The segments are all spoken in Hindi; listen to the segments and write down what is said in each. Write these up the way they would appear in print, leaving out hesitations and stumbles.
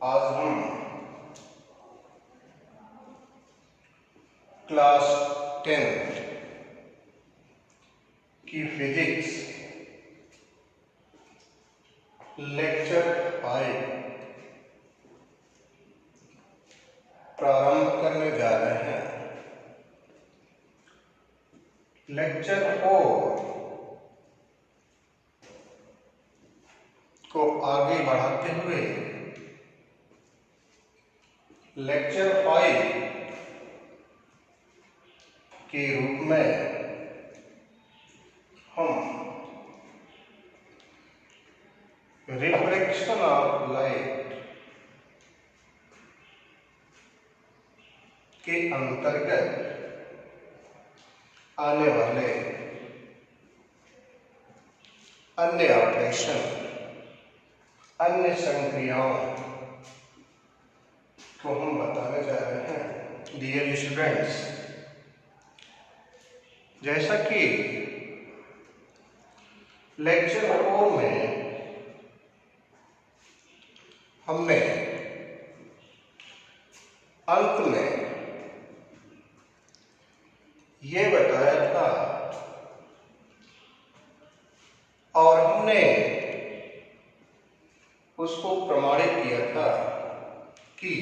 आज हम क्लास 10 की फिजिक्स लेक्चर 5 प्रारंभ करने जा रहे हैं। लेक्चर 4 को आगे बढ़ाते हुए लेक्चर 5 के रूप में हम रिफ्रैक्शन ऑफ लाइट के अंतर्गत आने वाले अन्य ऑपरेशन, अन्य संक्रियाओं को हम बताने जा रहे हैं। डियर स्टूडेंट्स, जैसा कि लेक्चर 4 में हमने अंत में ये बताया था और हमने उसको प्रमाणित किया था कि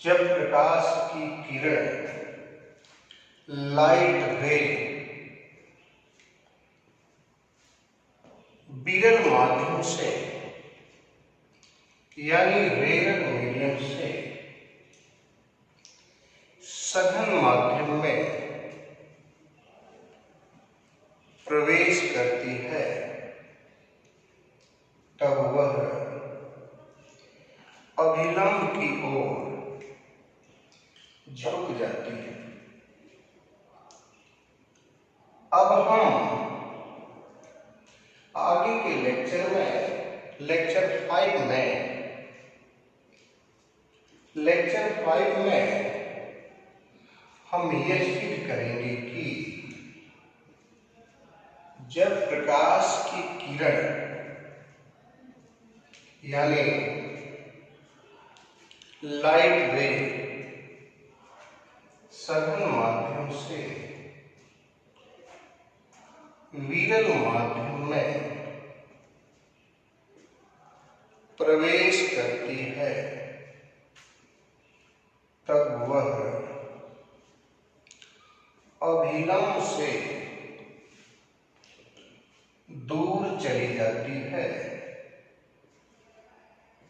जब प्रकाश की किरण लाइट रे विरल माध्यम से यानी रेयर मीडियम से सघन माध्यम में प्रवेश करती है तब वह अभिलंब की ओर झुक जाती है। अब हम आगे के लेक्चर में लेक्चर 5 में हम यह सिद्ध करेंगे कि जब प्रकाश की किरण यानी लाइट रे सघन माध्यम से विरल माध्यम में प्रवेश करती है तब वह अभिलंब से दूर चली जाती है,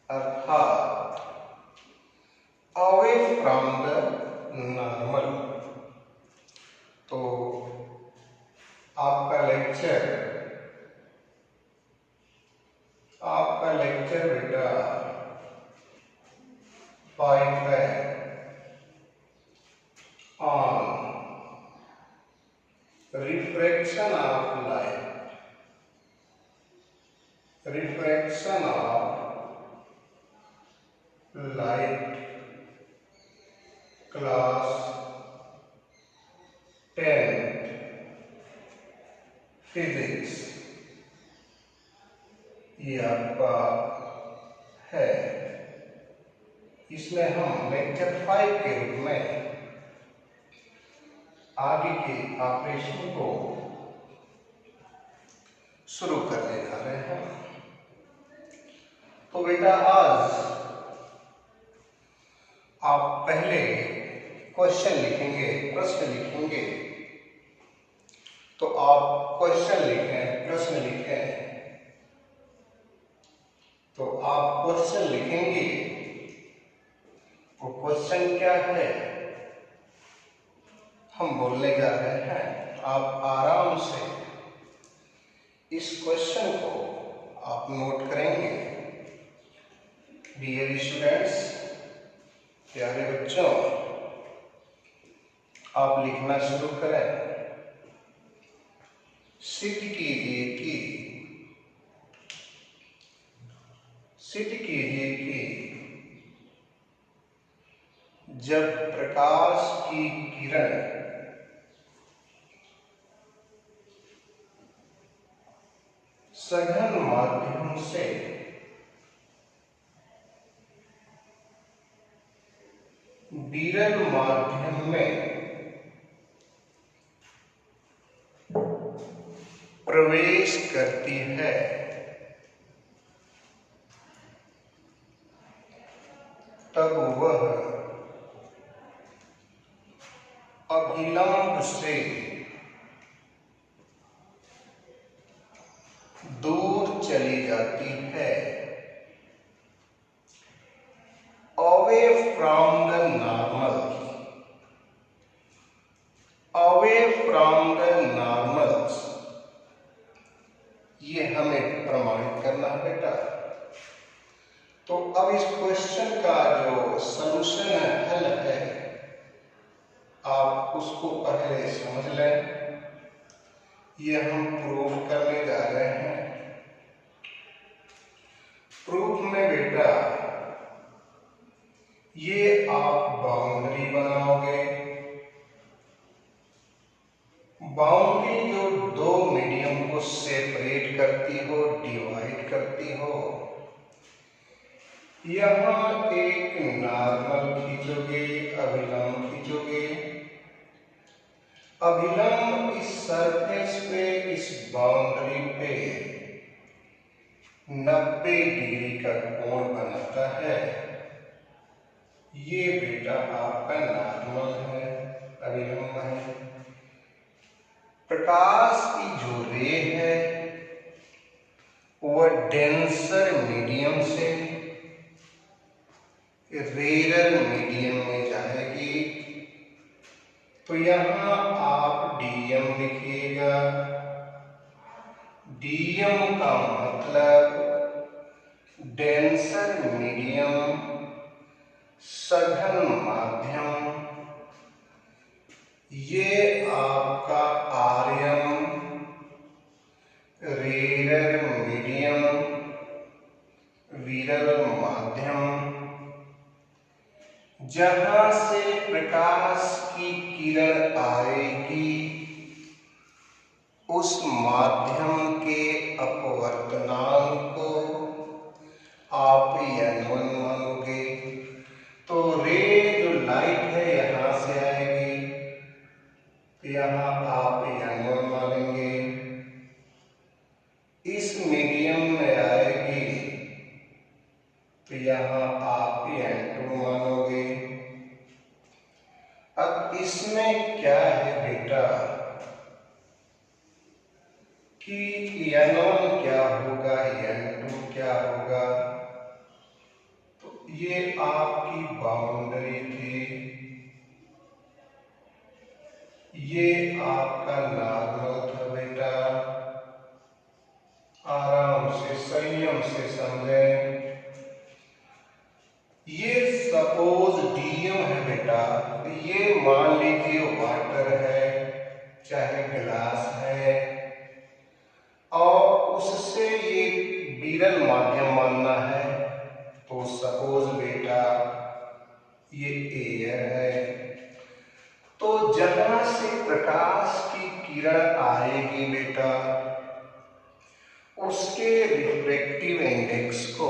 अर्थात अवे फ्रॉम द नॉर्मल। तो आपका लेक्चर बेटा 5 है on refraction of light class 10 physics, ये आपका है। इसमें हम लेक्चर 5 के रूप में आगे के ऑपरेशन को शुरू करने जा रहे हैं। तो बेटा आज आप पहले क्वेश्चन लिखेंगे, प्रश्न लिखेंगे। तो आप क्वेश्चन लिखें, प्रश्न लिखें। तो आप क्वेश्चन लिखेंगे, वो क्वेश्चन क्या है हम बोलने जा रहे हैं। आप आराम से इस क्वेश्चन को आप नोट करेंगे। डियर स्टूडेंट्स, प्यारे बच्चों, आप लिखना शुरू करें। सिद्ध कीजिए कि जब प्रकाश की किरण सघन माध्यम से विरल माध्यम में प्रवेश करती है तब वह अभिलंब से दूर चली जाती है, away from the normal, away from the normals. ये हमें प्रमाणित करना है बेटा। तो अब इस क्वेश्चन का जो सॉल्यूशन है, हल है, आप उसको पहले समझ लें। ये हम प्रूफ करने जा रहे हैं। प्रूफ में बेटा ये आप बाउंड्री बनाओगे। बाउंड्री जो दो मीडियम को सेपरेट करती हो, डिवाइड करती हो, यहाँ एक नॉर्मल खींचोगे, अभिलंब खींचोगे। अभिलंब इस सरफेस पे, इस बाउंड्री पे 90 डिग्री का कोण बनाता है। ये बेटा आपका नॉर्मल है, अभिलंब है। प्रकाश की जो रे है वह डेंसर मीडियम से रेयर मीडियम में जाएगी। तो यहां आप डीएम लिखिएगा। डीएम का मतलब डेंसर मीडियम, सघन माध्यम। ये आपका आर्यन, रेयर मीडियम, विरल माध्यम। जहां से प्रकाश की किरण आएगी उस माध्यम के अपवर्तनांक को आप n1 मानोगे। तो रे जो लाइट है यहां से आएगी, यहां आप n1 मानेंगे। इस मीडियम में आएगी तो यहां आप n2 मानोगे। अब इसमें क्या है बेटा कि n1 क्या होगा, n2 क्या होगा। तो ये आपकी बाउंड्री थी, ये आपका नॉर्मल था बेटा। आराम से, संयम से समझें। ये सपोज डीएम है बेटा, तो ये मान लीजिए वाटर है, चाहे गिलास है, और उससे ये विरल माध्यम मानना है। तो सपोज बेटा ये एयर है। तो जहां से प्रकाश की किरण आएगी बेटा, उसके रिफ्रैक्टिव इंडेक्स को,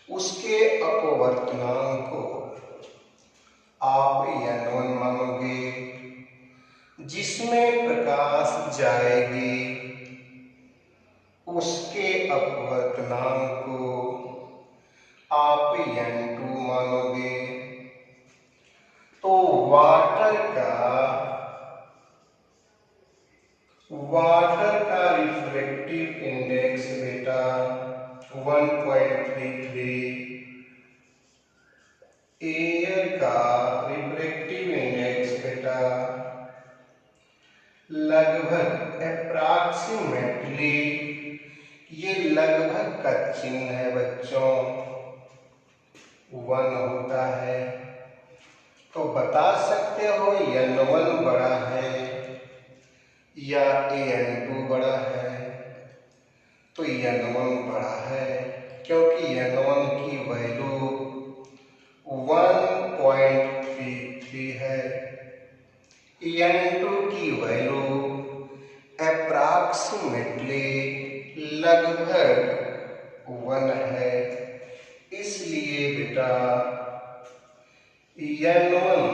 उसके अपवर्तनांक को आप n1 मानोगे। जिसमें प्रकाश जाएगी उसके अपवर्तनांक को आप n2 मानोगे। तो वाटर का रिफ्रैक्टिव इंडेक्स बेटा 1.33, एयर का रिफ्रैक्टिव इंडेक्स बेटा लगभग अप्रॉक्सीमेटली, ये लगभग का चिन्ह है बच्चों, 1 होता है। तो बता सकते हो n1 बड़ा है या n2 बड़ा है। तो n1 बड़ा है क्योंकि n1 की वैल्यू 1.33 है, n2 की वैल्यू अप्रॉक्सीमेटली लगभग 1 है। इसलिए बेटा N1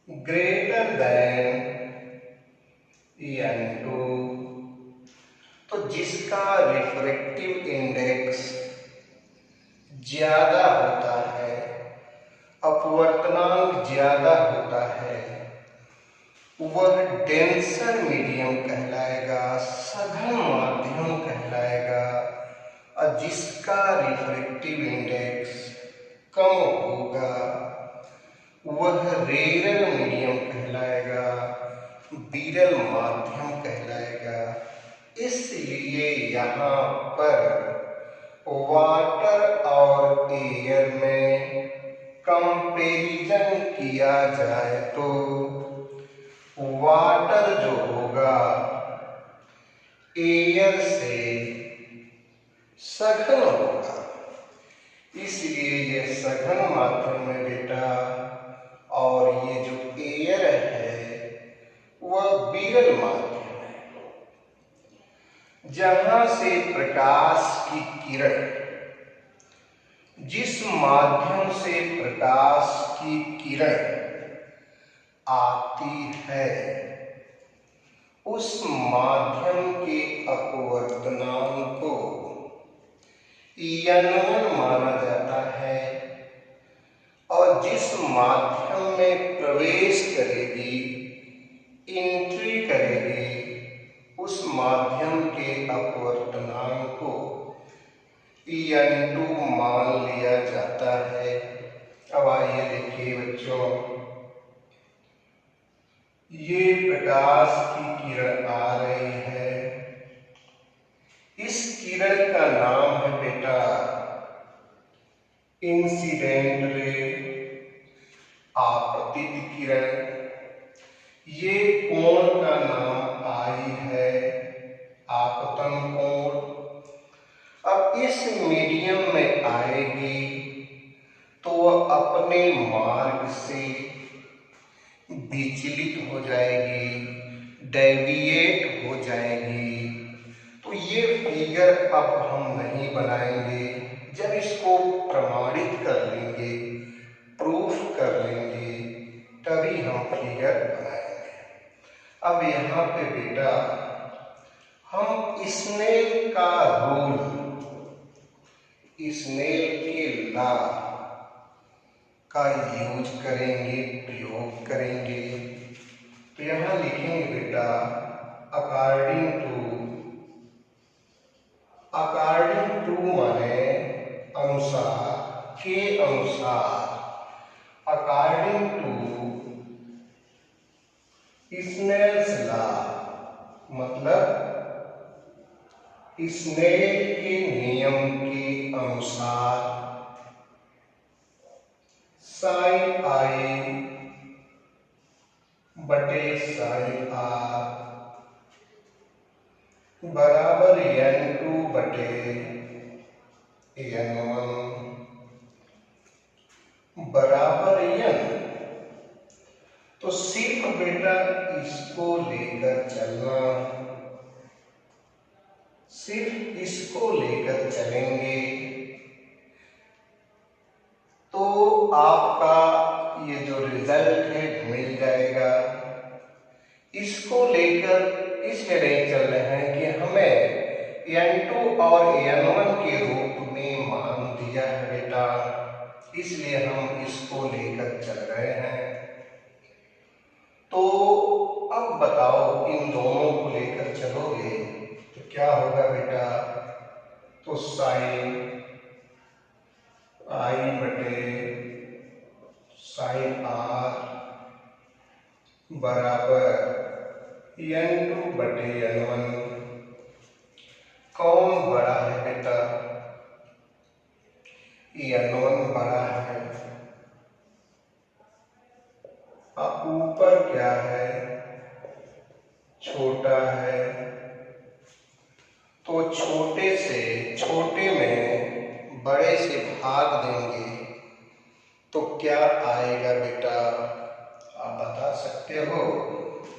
greater than N2, तो जिसका रिफ्रैक्टिव इंडेक्स ज्यादा होता है, अपवर्तनांक ज्यादा होता है, वह डेंसर मीडियम कहलाएगा, सघन माध्यम कहलाएगा। और जिसका रिफ्रैक्टिव इंडेक्स कम होगा वह रेरल मीडियम कहलाएगा, विरल माध्यम कहलाएगा। इसलिए यहाँ पर वाटर और एयर में कंपैरिजन किया जाए तो वाटर जो होगा एयर से सघन होगा, इसलिए ये सघन माध्यम है बेटा। और ये जो एयर है वह विरल माध्यम है। जहां से प्रकाश की किरण, जिस माध्यम से प्रकाश की किरण आती है उस माध्यम के अपवर्तनांक को N1 माना जाता है। और जिस माध्यम में प्रवेश करेगी, एंट्री करेगी, उस माध्यम के अपवर्तनांक को N2 मान लिया जाता है। अब आइए देखिए बच्चों, ये प्रकाश की किरण आ रही है, इस किरण का नाम है बेटा इंसिडेंट रे, आपतित किरण। ये कोण का नाम आई है आपतन कोण। अब इस मीडियम में आएगी तो वह अपने मार्ग से विचलित हो जाएगी, डेविएट हो जाएगी। तो ये फिगर अब हम नहीं बनाएंगे, जब इसको प्रमाणित कर लेंगे, प्रूफ कर लेंगे, तभी हम फिगर बनाएंगे। अब यहाँ पे बेटा हम स्नेल का रूल, स्नेल के लॉ का यूज करेंगे, प्रयोग करेंगे। तो यहाँ लिखेंगे बेटा अकॉर्डिंग टू माने अनुसार, के अनुसार, अकॉर्डिंग टू स्नेल्स लॉ, मतलब स्नेल के नियम के अनुसार साइन आई बटे साइन आर बराबर N2 बटे N1 बराबर N। तो सिर्फ बेटा इसको लेकर चलना, सिर्फ इसको लेकर चलेंगे तो आपका ये जो रिजल्ट है मिल जाएगा। इसको लेकर इसलिए नहीं चल रहे हैं कि हमें N2 और N1 के रूप में मान दिया है बेटा, इसलिए हम इसको लेकर चल रहे हैं। तो अब बताओ इन दोनों को लेकर चलोगे तो क्या होगा बेटा? तो साइन आई बटे साइन आर बराबर N2 बटे N1। कौन बड़ा है बेटा? N1 बड़ा है। अब ऊपर क्या है? छोटा है। तो छोटे से छोटे में बड़े से भाग देंगे तो क्या आएगा बेटा? आप बता सकते हो?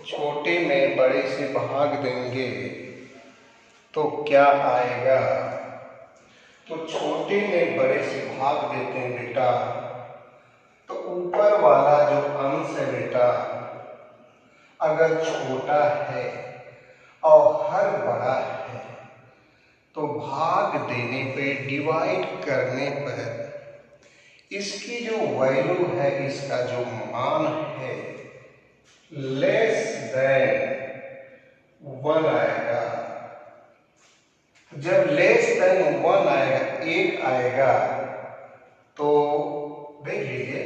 छोटे में बड़े से भाग देंगे तो क्या आएगा? तो छोटे में बड़े से भाग देते हैं बेटा ऊपर वाला जो अंश है बेटा अगर छोटा है और हर बड़ा है तो भाग देने पे, डिवाइड करने पर इसकी जो वैल्यू है, इसका जो मान है लेस देन 1 आएगा। जब लेस देन 1 आएगा, 1 आएगा, तो देख लीजिए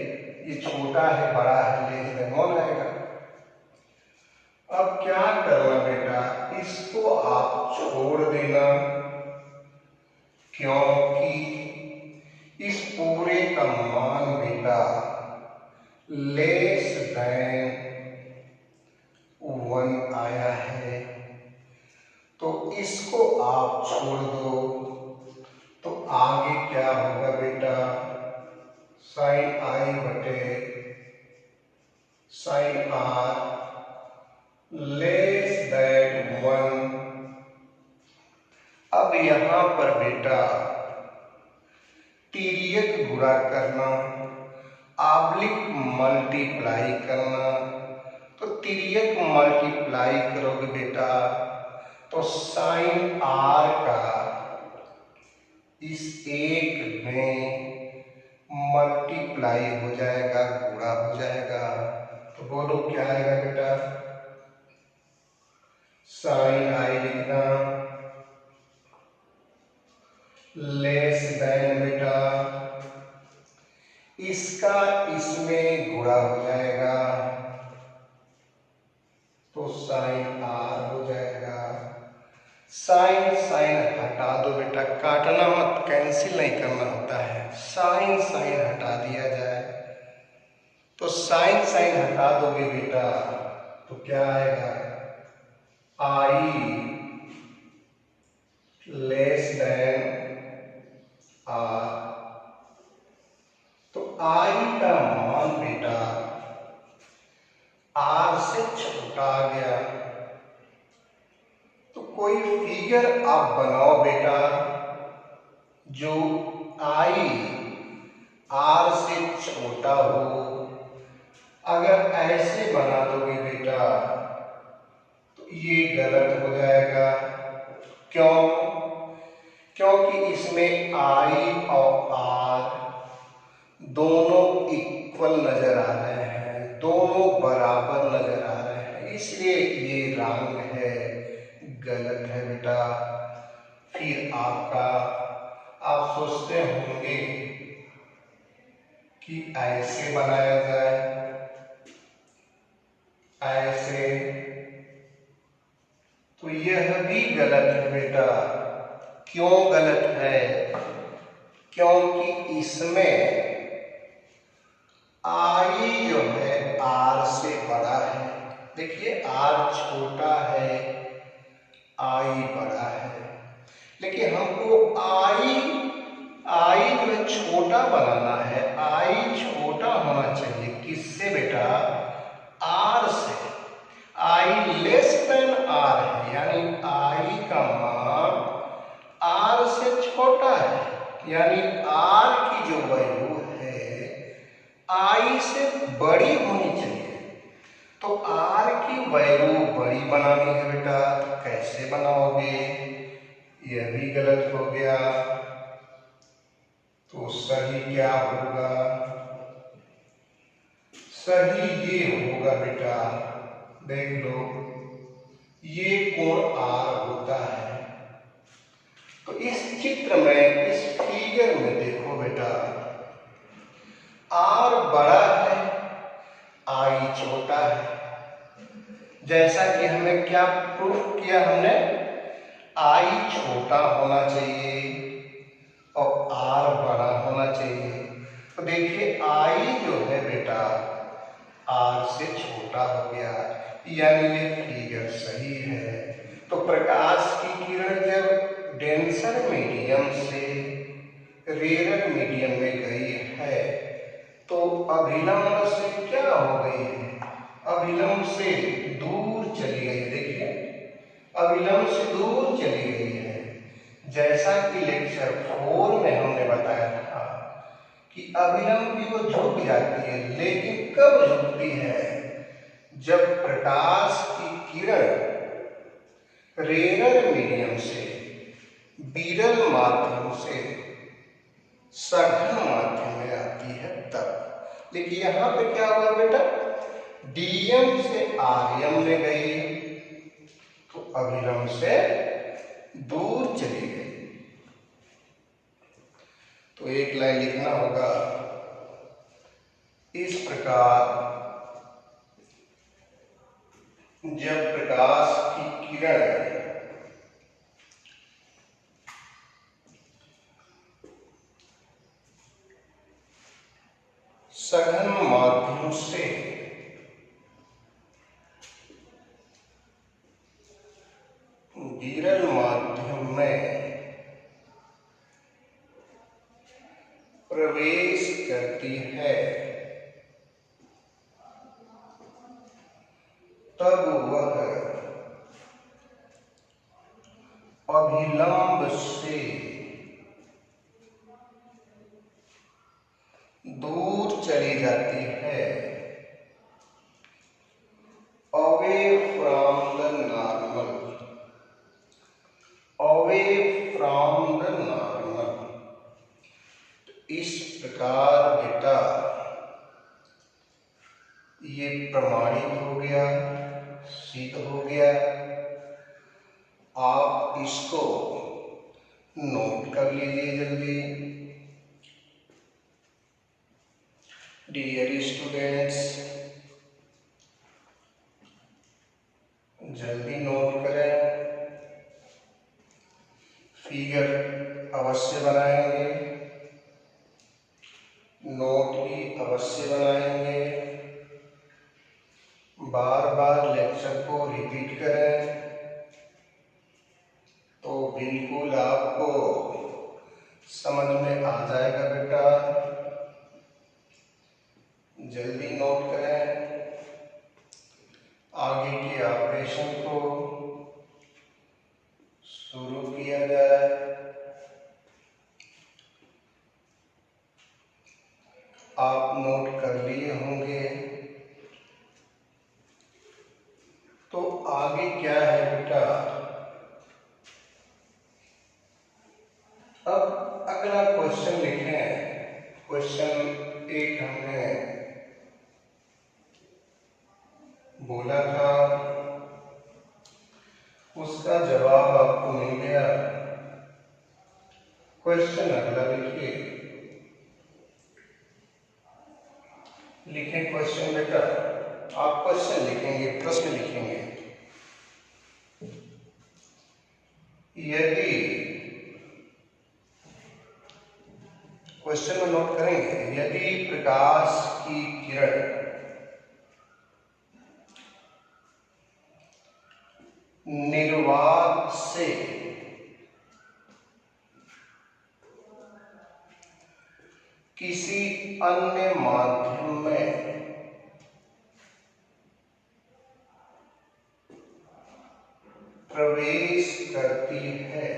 ये छोटा है बड़ा है, लेस देन 1 आएगा। अब क्या करना बेटा, इसको आप छोड़ देना, क्योंकि इस पूरे का मान बेटा लेस देन 1 आया है, तो इसको आप छोड़ दो। तो आगे क्या होगा बेटा, साइन आई बटे साइन आर लेस देन 1। अब यहां पर बेटा तिर्यक गुणा करना, ऑब्लिक मल्टीप्लाई करना। तो तिर्यक मल्टीप्लाई करोगे बेटा तो साइन आर का इस एक में मल्टीप्लाई हो जाएगा, गुणा हो जाएगा। तो बोलो क्या आएगा बेटा, साइन आई लिखना लेस देन बेटा इसका इसमें गुणा हो जाएगा, तो साइन आर हो जाएगा। साइन साइन हटा दो बेटा, काटना मत, कैंसिल नहीं करना होता है, साइन साइन हटा दिया जाए। तो साइन साइन हटा दोगे बेटा तो क्या आएगा, आई लेस देन आर। तो आई का मान बेटा आर से छोटा आ गया। तो कोई फिगर आप बनाओ बेटा जो आई आर से छोटा हो। अगर ऐसे बना दोगे बेटा तो ये गलत हो जाएगा। क्यों? क्योंकि इसमें आई और आर दोनों इक्वल नजर आ रहे हैं, दोनों बराबर नजर आ रहे हैं, इसलिए ये रॉन्ग है, गलत है बेटा। फिर आपका आप सोचते होंगे कि ऐसे बनाया जाए, ऐसे, तो यह भी गलत है बेटा। क्यों गलत है? क्योंकि इसमें आई जो है आर से बड़ा है। देखिए आर छोटा है, आई बड़ा है, लेकिन हमको आई जो है छोटा बनाना है। आई छोटा होना चाहिए किससे बेटा, आर से। आई लेस देन आर है, यानी आई का मान आर से छोटा है, यानी आर की जो वैल्यू है आई से बड़ी होनी चाहिए। तो आर की वैल्यू बड़ी बनानी है बेटा, कैसे बनाओगे, यह भी गलत हो गया। तो सही क्या होगा, सही ये होगा बेटा, देख लो ये कोण आर होता है। तो इस चित्र में, इस फिगर में देखो बेटा, आर बड़ा है, आई छोटा है। जैसा कि हमें क्या प्रूफ किया हमने, आई छोटा होना चाहिए और आर बड़ा होना चाहिए। तो देखिए आई जो है बेटा आर से छोटा हो गया, यानी ये फिगर सही है। तो प्रकाश की किरण जब डेंसर मीडियम से रेयर मीडियम में गई है तो अभिलंब से क्या हो गई है, अभिलंब से दूर चली गई। देखिए अभिलंब से दूर चली गई है। जैसा कि लेक्चर 4 में हमने बताया था कि अभिलंब भी वो झुक जाती है, लेकिन कब झुकती है? जब प्रकाश की किरण रेयर मीडियम से, विरल माध्यम से सघन माध्यम में आती है तब। देखिए यहाँ पे क्या हुआ बेटा, डीएम से आरएम में गई तो अभिलंब से दूर चली गई। तो एक लाइन लिखना होगा, इस प्रकार जब प्रकाश की किरण सघन माध्यम से विरल माध्यम में प्रवेश करती है तब वह अभिलंब से दूर चली जाती है, away from the normal, away from the normal. इस प्रकार बेटा ये प्रमाणित हो गया, सिद्ध हो गया। आप इसको नोट कर लीजिए जल्दी। डियर स्टूडेंट्स, जल्दी नोट करें, फिगर अवश्य बनाएंगे, नोट भी अवश्य बनाएंगे, बार बार लेक्चर को रिपीट करें तो बिल्कुल आपको समझ में आ जाएगा बेटा। जल्दी नोट करें, आगे के ऑपरेशन को शुरू किया जाए। आप नोट कर लिए होंगे, तो आगे क्या है बेटा, अब अगला क्वेश्चन लिखें। क्वेश्चन 1 हमने बोला था, उसका जवाब आपको मिल गया। क्वेश्चन अगला लिखिए, लिखें क्वेश्चन बेटा। आप क्वेश्चन लिखेंगे, प्रश्न लिखेंगे। यदि क्वेश्चन में नोट करेंगे, यदि प्रकाश की किरण निर्वात से किसी अन्य माध्यम में प्रवेश करती है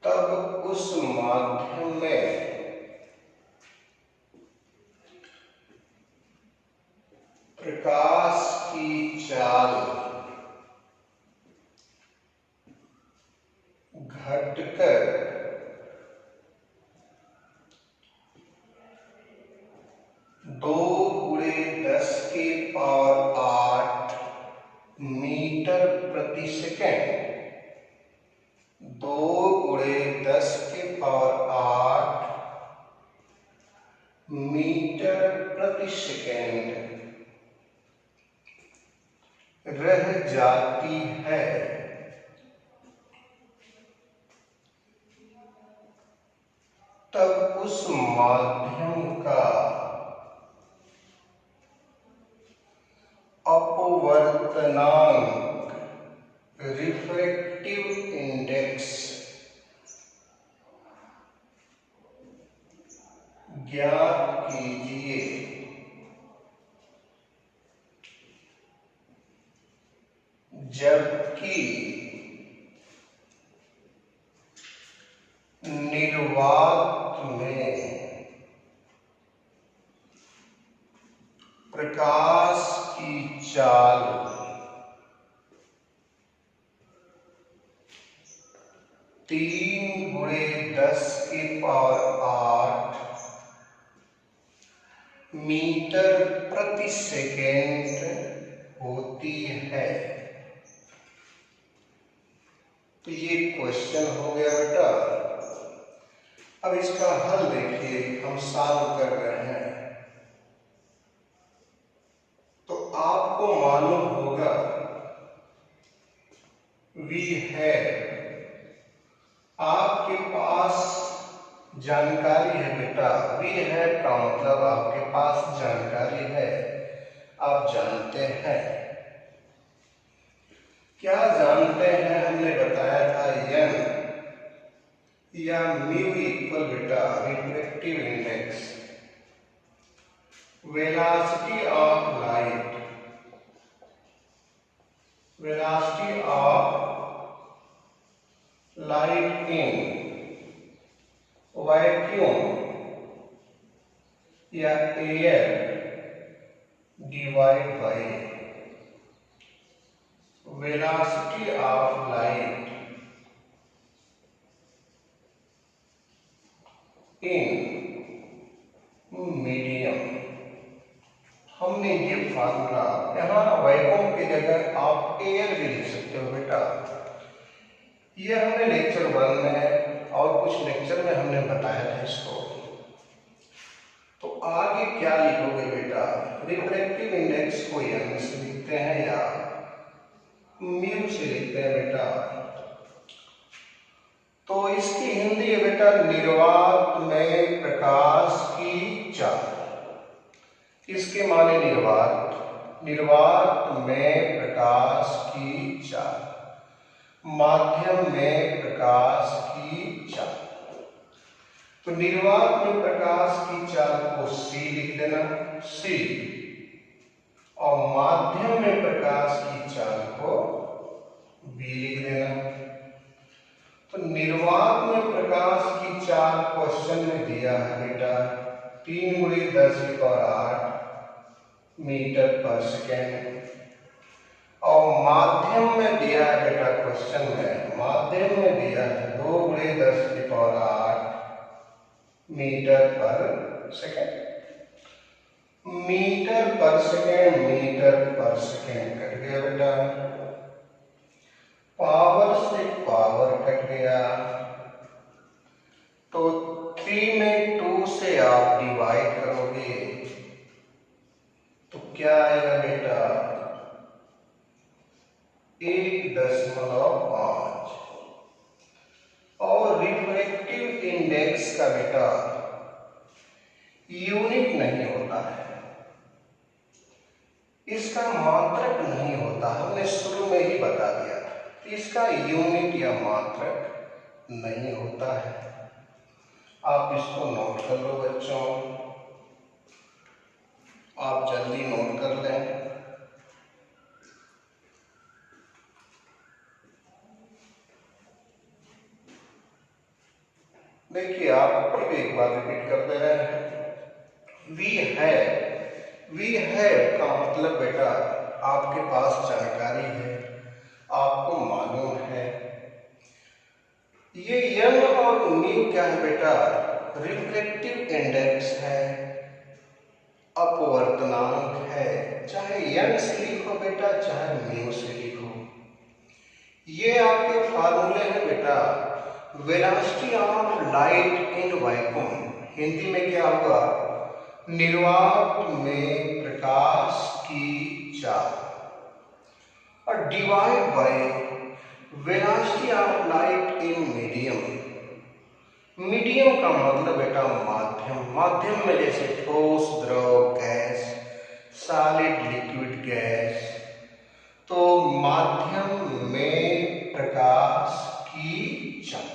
तब उस माध्यम में प्रकाश की चाल घटकर 2×10⁸ मीटर प्रति सेकेंड, 2×10⁸ मीटर प्रति सेकेंड रह जाती है, तब उस माध्यम का अपवर्तनांक रिफ्रैक्टिव इंडेक्स ज्ञात कीजिए। जबकि निर्वात में प्रकाश की चाल 3 × 10⁸ मीटर प्रति सेकेंड होती है। तो ये क्वेश्चन हो गया बेटा। अब इसका हल देखिए, हम सॉल्व कर रहे हैं तो आपको मालूम होगा वी है, आपके पास जानकारी है बेटा। वी है का मतलब आपके पास जानकारी है, आप जानते हैं। क्या जानते हैं? हमने बताया था एन या mu equal beta refractive index, velocity of light, velocity of light in vacuum या air divide by velocity of light in medium. हमने ये फार्मूला, यहाँ वैक्यूम की जगह आप एयर भी लिख सकते हो बेटा। ये हमने लेक्चर 1 में और कुछ लेक्चर में हमने बताया था इसको। तो आगे क्या लिखोगे बेटा? रिफ्रैक्टिव इंडेक्स को एन से लिखते हैं या म्यू से लिखते हैं बेटा। तो इसकी हिंदी है बेटा निर्वात में प्रकाश की चाल। इसके माने निर्वात, निर्वात में प्रकाश की चाल, माध्यम में प्रकाश की चाल। तो निर्वात में प्रकाश की चाल को सी लिख देना, सी, और माध्यम में प्रकाश की चाल को बी लिख देना। तो निर्वात में प्रकाश की चाल क्वेश्चन में दिया है बेटा 3 × 10⁸ मीटर पर सेकेंड, और माध्यम में दिया है बेटा क्वेश्चन में, माध्यम में दिया है 2 × 10⁸ मीटर पर सेकेंड। मीटर पर सेकेंड, मीटर पर सेकेंड कट गया बेटा, पावर से पावर कट गया। तो 3 में 2 से आप डिवाइड करोगे तो क्या आएगा बेटा? 1.5। और रिफ्रैक्टिव इंडेक्स का बेटा यूनिट नहीं होता है, इसका मात्रक नहीं होता, हमने शुरू में ही बता दिया। इसका यूनिट या मात्रक नहीं होता है। आप इसको नोट कर लो बच्चों, आप जल्दी नोट कर लें। देखिए, आप फिर एक बार रिपीट करते रहे। वी है, वी है का मतलब बेटा आपके पास जानकारी है, आपको मालूम है। ये एन और म्यू क्या है बेटा? रिफ्रैक्टिव इंडेक्स है, अपवर्तनांक है। चाहे एन से लिखो बेटा, चाहे म्यू से लिखो। ये आपके फार्मूले हैं बेटा। Velocity of light in vacuum, Hindi में क्या होगा? निर्वात में प्रकाश की चाल, और divide by velocity of light in medium. Medium का मतलब बेटा माध्यम, माध्यम में जैसे ठोस, द्रव, गैस, सॉलिड, लिक्विड, गैस। तो माध्यम में प्रकाश की चाल।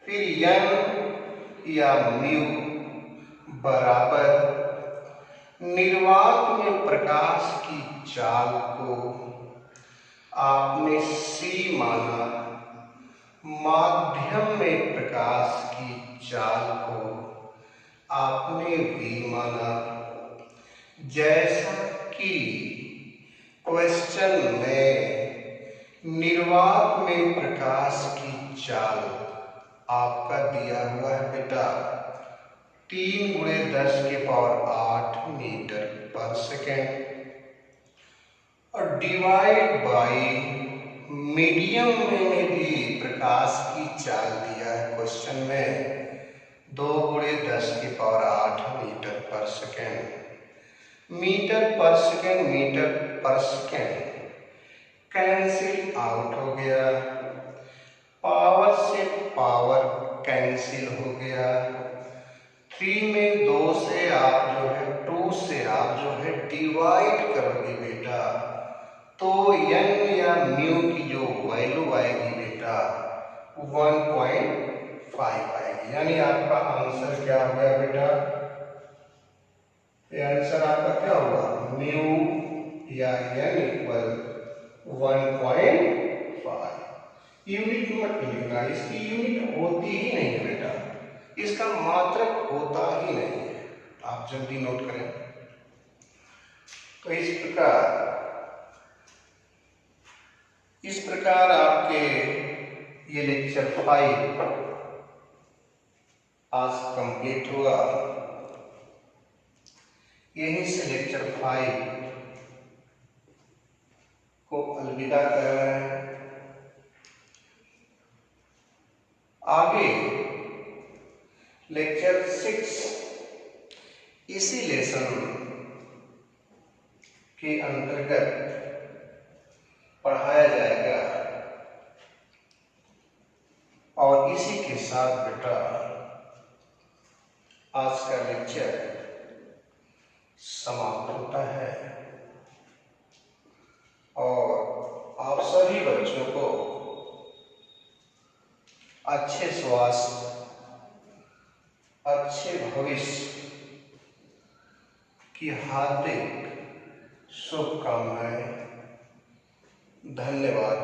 फिर एन या म्यू बराबर निर्वात में प्रकाश की चाल को आपने सी माना, माध्यम में प्रकाश की चाल को आपने भी माना, जैसा कि क्वेश्चन में निर्वात में प्रकाश की चाल आपका दिया हुआ है बेटा 3 × 10⁸ मीटर पर सेकेंड, और डिवाइड बाय मीडियम में भी प्रकाश की चाल दिया है क्वेश्चन में 2 × 10⁸ मीटर पर सेकेंड। मीटर पर सेकेंड कैंसिल आउट हो गया, पावर से पावर कैंसिल हो गया। 3 में 2 से आप जो है 2 से आप जो है डिवाइड करोगे बेटा, तो n या म्यू की जो वैल्यू आएगी बेटा 1.5 आएगी। यानी आपका आंसर क्या हो गया बेटा? ये आंसर आपका क्या होगा? म्यू या n = 1.5। यूनिट मत लिखना, इसकी यूनिट होती ही नहीं है बेटा, इसका मात्रक होता ही नहीं है। आप जल्दी नोट करें। तो इस प्रकार आपके ये लेक्चर 5 आज कंप्लीट हुआ। यहीं से लेक्चर 5 को अलविदा कर रहे हैं। आगे लेक्चर 6 इसी लेसन के अंतर्गत पढ़ाया जाएगा, और इसी के साथ बेटा आज का लेक्चर समाप्त होता है। और आप सभी बच्चों को अच्छे स्वास्थ्य, अच्छे भविष्य की हार्दिक शुभकामनाएं। धन्यवाद।